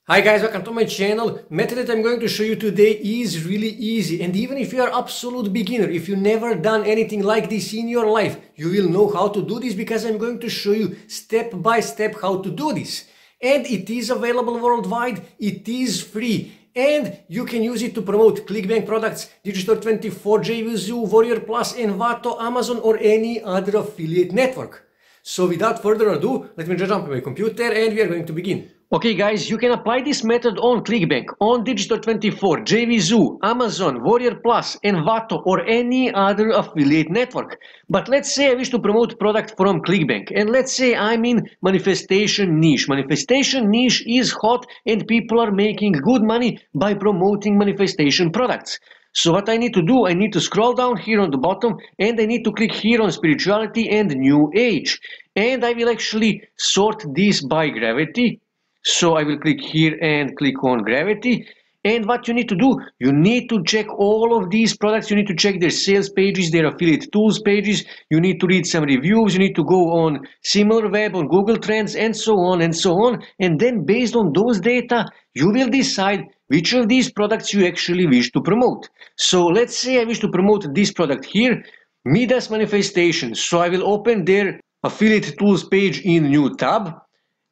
Hi guys, welcome to my channel. Method that I'm going to show you today is really easy, and even if you are absolute beginner, if you never done anything like this in your life, you will know how to do this because I'm going to show you step by step how to do this. And it is available worldwide, it is free, and you can use it to promote ClickBank products, Digistore24, JVZoo, Warrior Plus, Envato, Amazon or any other affiliate network. So without further ado, let me just jump on my computer and we are going to begin. Okay guys, you can apply this method on ClickBank, on Digistore24, JVZoo, Amazon, Warrior Plus, Envato or any other affiliate network. But let's say I wish to promote product from ClickBank, and let's say I'm in manifestation niche. Manifestation niche is hot and people are making good money by promoting manifestation products. So what I need to do, I need to scroll down here on the bottom and I need to click here on spirituality and new age. And I will actually sort this by gravity. So I will click here and click on gravity. And what you need to do, you need to check all of these products. You need to check their sales pages, their affiliate tools pages. You need to read some reviews. You need to go on SimilarWeb, on Google Trends, and so on and so on. And then based on those data, you will decide which of these products you actually wish to promote. So let's say I wish to promote this product here, Midas Manifestation. So I will open their affiliate tools page in new tab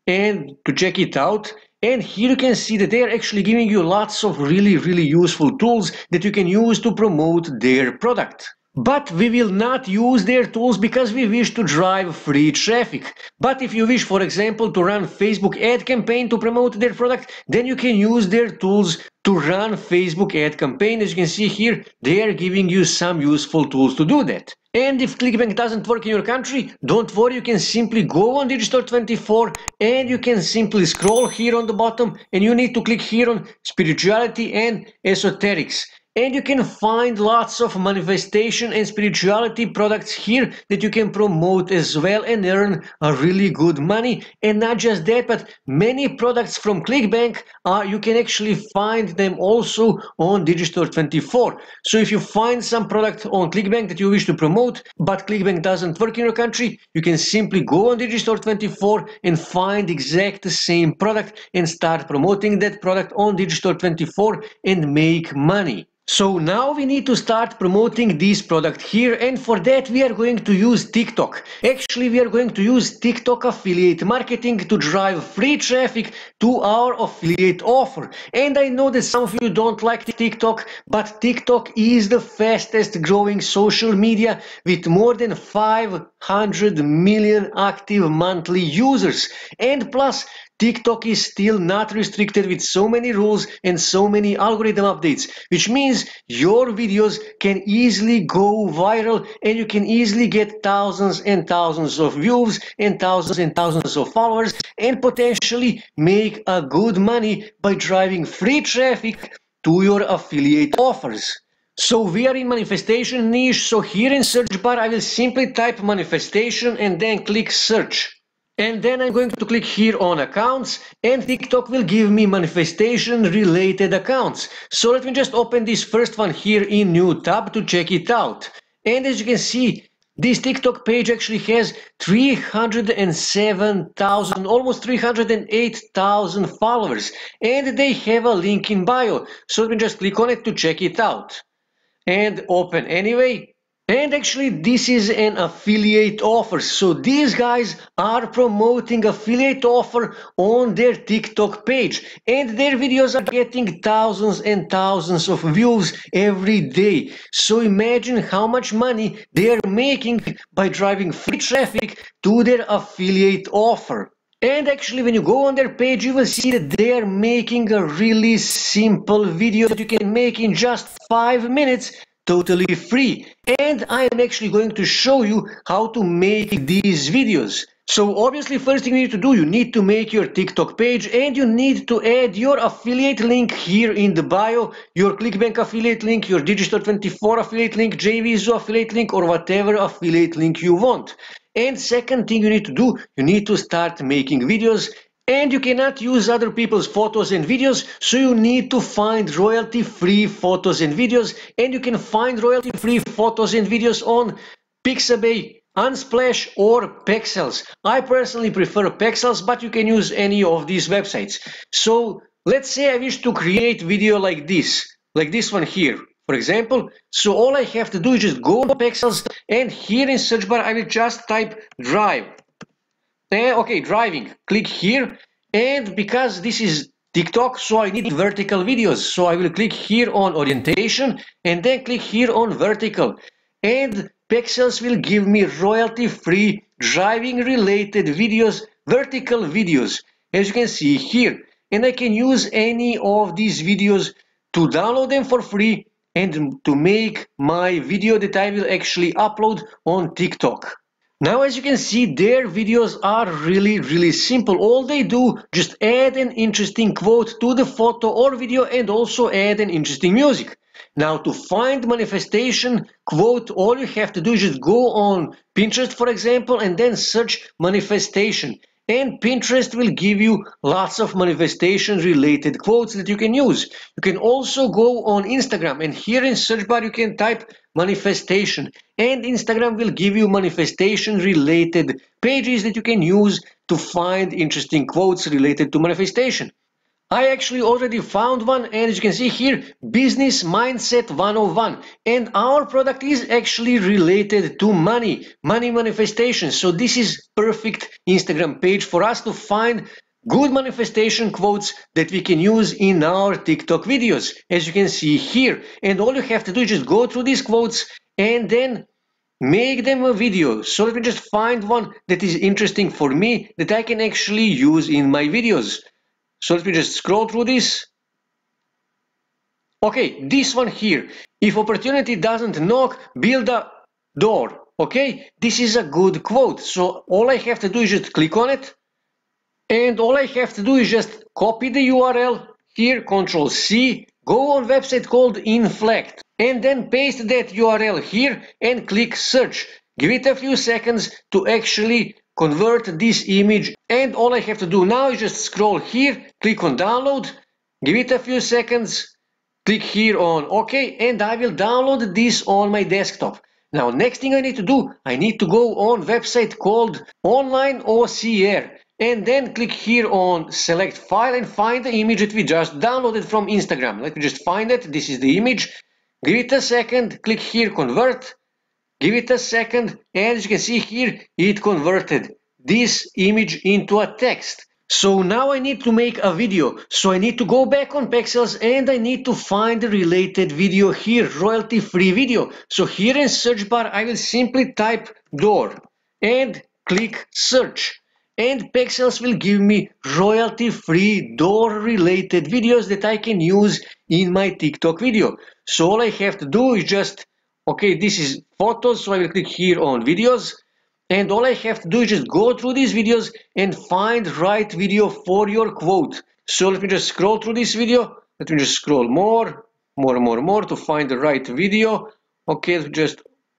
and to check it out. And here you can see that they are actually giving you lots of really useful tools that you can use to promote their product. But we will not use their tools because we wish to drive free traffic. But if you wish, for example, to run Facebook ad campaign to promote their product, then you can use their tools to run Facebook ad campaign. As you can see here, they are giving you some useful tools to do that. And if ClickBank doesn't work in your country, don't worry, you can simply go on Digistore24 and you can simply scroll here on the bottom and you need to click here on spirituality and esoterics. And you can find lots of manifestation and spirituality products here that you can promote as well and earn a really good money. And not just that, but many products from ClickBank, you can actually find them also on Digistore24. So if you find some product on ClickBank that you wish to promote, but ClickBank doesn't work in your country, you can simply go on Digistore24 and find exact the same product and start promoting that product on Digistore24 and make money. So now we need to start promoting this product here, and for that we are going to use TikTok. Actually, we are going to use TikTok affiliate marketing to drive free traffic to our affiliate offer. And I know that some of you don't like TikTok, but TikTok is the fastest growing social media with more than 500 million active monthly users. And plus, TikTok is still not restricted with so many rules and so many algorithm updates, which means your videos can easily go viral and you can easily get thousands and thousands of views and thousands of followers and potentially make a good money by driving free traffic to your affiliate offers. So we are in manifestation niche, so here in search bar I will simply type manifestation and then click search. And then I'm going to click here on accounts and TikTok will give me manifestation related accounts. So let me just open this first one here in new tab to check it out. And as you can see, this TikTok page actually has 307,000, almost 308,000 followers. And they have a link in bio. So let me just click on it to check it out. And open anyway. And actually this is an affiliate offer. So these guys are promoting affiliate offer on their TikTok page. And their videos are getting thousands and thousands of views every day. So imagine how much money they are making by driving free traffic to their affiliate offer. And actually when you go on their page, you will see that they are making a really simple video that you can make in just 5 minutes totally free. And I am actually going to show you how to make these videos. So obviously first thing you need to do, you need to make your TikTok page and you need to add your affiliate link here in the bio, your ClickBank affiliate link, your Digistore24 affiliate link, JVZoo affiliate link or whatever affiliate link you want. And second thing you need to do, you need to start making videos. And you cannot use other people's photos and videos, so you need to find royalty-free photos and videos, and you can find royalty-free photos and videos on Pixabay, Unsplash or Pexels. I personally prefer Pexels, but you can use any of these websites. So Let's say I wish to create video like this one here, for example. So all I have to do is just go to Pexels, and here in search bar I will just type drive. Okay, driving. Click here, and because this is TikTok, so I need vertical videos. So I will click here on orientation and then click here on vertical. And Pexels will give me royalty-free driving related videos, vertical videos, as you can see here. And I can use any of these videos to download them for free and to make my video that I will actually upload on TikTok. Now, as you can see, their videos are really simple. All they do, just add an interesting quote to the photo or video and also add an interesting music. Now, to find manifestation quote, all you have to do is just go on Pinterest, for example, and then search manifestation. And Pinterest will give you lots of manifestation related quotes that you can use. You can also go on Instagram, and here in search bar you can type manifestation, and Instagram will give you manifestation related pages that you can use to find interesting quotes related to manifestation. I actually already found one, and as you can see here, Business Mindset 101, and our product is actually related to money manifestation. So this is perfect Instagram page for us to find good manifestation quotes that we can use in our TikTok videos, as you can see here. And all you have to do is just go through these quotes and then make them a video. So let me just find one that is interesting for me that I can actually use in my videos. So let me just scroll through this. Okay, this one here. If opportunity doesn't knock, build a door. Okay, this is a good quote. So all I have to do is just click on it. And all I have to do is just copy the URL here, Control C, go on website called Inflect, and then paste that URL here and click search. Give it a few seconds to actually convert this image, and all I have to do now is just scroll here, click on download, give it a few seconds, click here on OK, and I will download this on my desktop. Now, next thing I need to do, I need to go on website called Online OCR, and then click here on select file and find the image that we just downloaded from Instagram. Let me just find it. This is the image. Give it a second, click here convert. Give it a second, and as you can see here, it converted this image into a text. So now I need to make a video. So I need to go back on Pexels and I need to find the related video here, royalty-free video. So here in search bar, I will simply type door and click search. And Pexels will give me royalty-free door-related videos that I can use in my TikTok video. So all I have to do is just, okay, this is photos, so I will click here on videos. And all I have to do is just go through these videos and find right video for your quote. So let me just scroll through this video. Let me just scroll more to find the right video. Okay,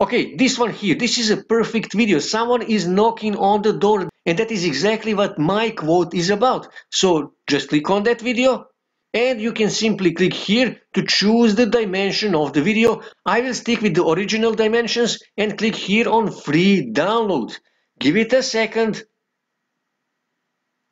okay, this one here. This is a perfect video. Someone is knocking on the door, and that is exactly what my quote is about. So just click on that video. And you can simply click here to choose the dimension of the video. I will stick with the original dimensions and click here on free download. Give it a second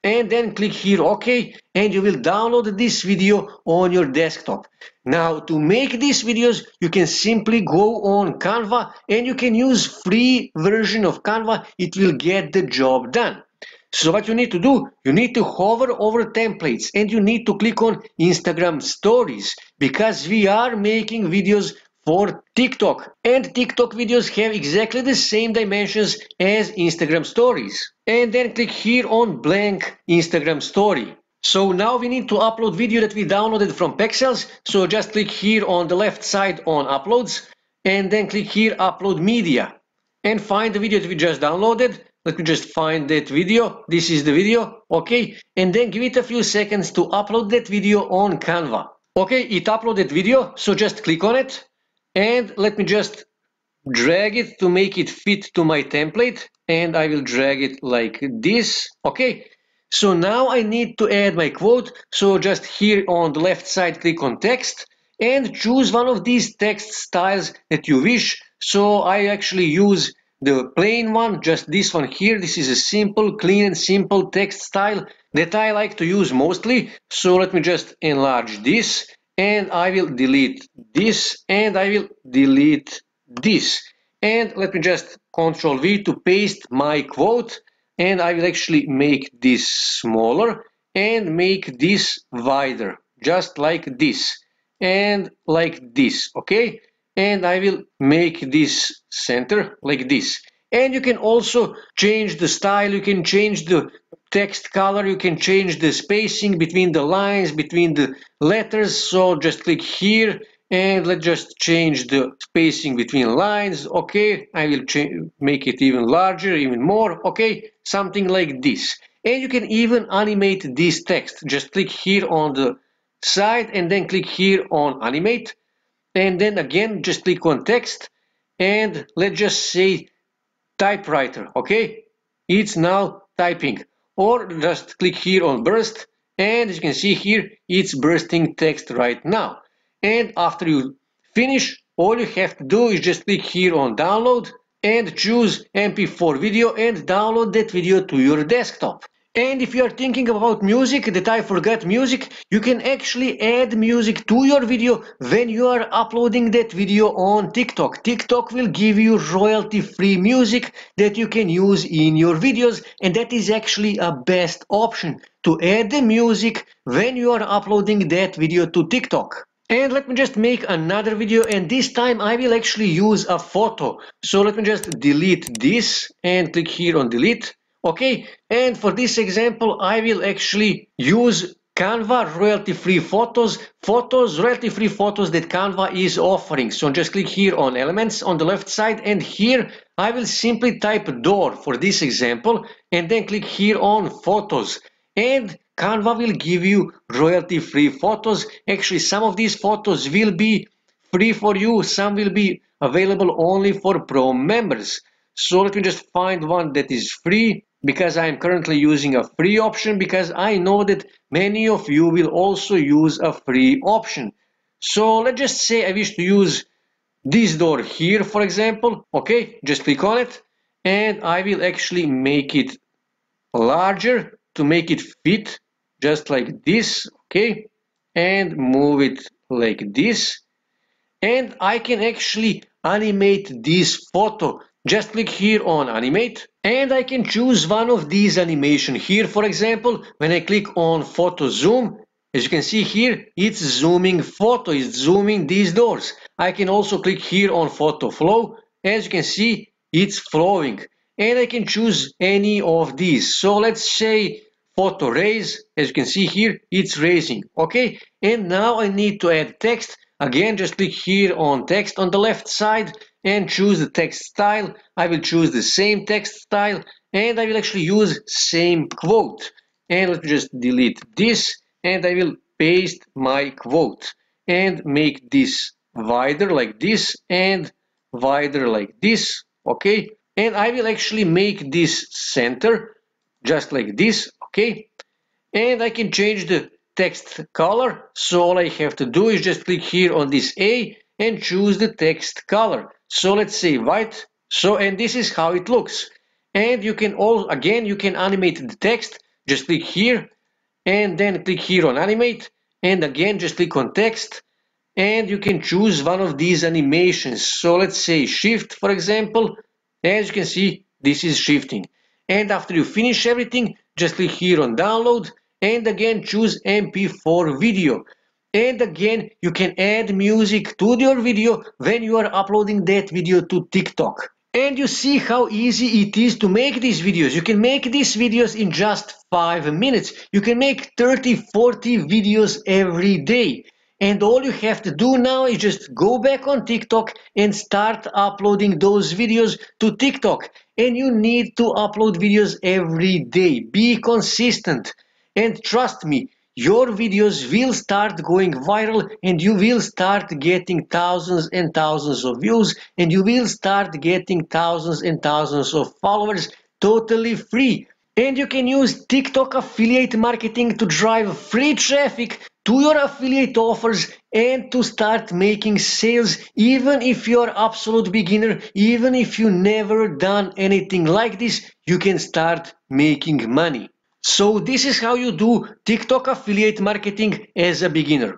and then click here OK, and you will download this video on your desktop. Now, to make these videos, you can simply go on Canva and you can use free version of Canva. It will get the job done. So what you need to do, you need to hover over templates and you need to click on Instagram stories, because we are making videos for TikTok, and TikTok videos have exactly the same dimensions as Instagram stories. And then click here on blank Instagram story. So now we need to upload video that we downloaded from Pexels. So just click here on the left side on uploads and then click here upload media and find the video that we just downloaded. Let me just find that video. This is the video. Okay, and then give it a few seconds to upload that video on Canva. Okay, it uploaded video, so just click on it and let me just drag it to make it fit to my template, and I will drag it like this. Okay, so now I need to add my quote. So just here on the left side, click on text and choose one of these text styles that you wish. So I actually use the plain one, just this one here. This is a simple, clean and simple text style that I like to use mostly. So let me just enlarge this, and I will delete this, and I will delete this. And let me just Control V to paste my quote, and I will actually make this smaller and make this wider, just like this and like this, okay? And I will make this center like this. And you can also change the style, you can change the text color, you can change the spacing between the lines, between the letters. So just click here and let's just change the spacing between lines. Okay, I will make it even larger, even more. Okay, something like this. And you can even animate this text. Just click here on the side and then click here on animate, and then again just click on text, and let's just say typewriter. Okay, it's now typing. Or just click here on burst, and as you can see here, it's bursting text right now. And after you finish, all you have to do is just click here on download and choose MP4 video and download that video to your desktop. And if you are thinking about music, that I forgot music, you can actually add music to your video when you are uploading that video on TikTok. TikTok will give you royalty-free music that you can use in your videos, and that is actually a best option to add the music when you are uploading that video to TikTok. And let me just make another video, and this time I will actually use a photo. So let me just delete this and click here on delete. Okay, and for this example I will actually use Canva royalty-free photos, royalty-free photos that Canva is offering. So just click here on elements on the left side, and here I will simply type door for this example, and then click here on photos. And Canva will give you royalty-free photos. Actually, some of these photos will be free for you, some will be available only for Pro members. So let me just find one that is free, because I am currently using a free option, because I know that many of you will also use a free option. So let's just say I wish to use this door here, for example. Okay, just click on it, and I will actually make it larger to make it fit just like this. Okay, and move it like this, and I can actually animate this photo. Just click here on animate, and I can choose one of these animation here. For example, when I click on photo zoom, as you can see here, it's zooming photo, it's zooming these doors. I can also click here on photo flow. As you can see, it's flowing, and I can choose any of these. So let's say photo raise. As you can see here, it's raising. Okay, and now I need to add text. Again, just click here on text on the left side and choose the text style. I will choose the same text style, and I will actually use same quote. And let me just delete this, and I will paste my quote and make this wider like this and wider like this. Okay, and I will actually make this center just like this. Okay, and I can change the text color. So all I have to do is just click here on this A and choose the text color. So let's say white. So, and this is how it looks. And you can you can animate the text. Just click here and then click here on animate, and again just click on text, and you can choose one of these animations. So let's say shift, for example. As you can see, this is shifting. And after you finish everything, just click here on download, and again choose MP4 video. And again, you can add music to your video when you are uploading that video to TikTok. And you see how easy it is to make these videos. You can make these videos in just 5 minutes. You can make 30-40 videos every day. And all you have to do now is just go back on TikTok and start uploading those videos to TikTok. And you need to upload videos every day. Be consistent. And trust me, your videos will start going viral, and you will start getting thousands and thousands of views, and you will start getting thousands and thousands of followers totally free. And you can use TikTok affiliate marketing to drive free traffic to your affiliate offers and to start making sales, even if you're absolute beginner, even if you never done anything like this, you can start making money. So this is how you do TikTok affiliate marketing as a beginner.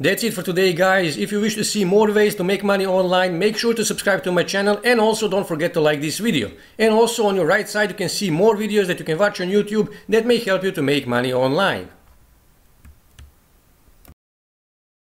That's it for today, guys. If you wish to see more ways to make money online, make sure to subscribe to my channel, and also don't forget to like this video. And also on your right side you can see more videos that you can watch on YouTube that may help you to make money online.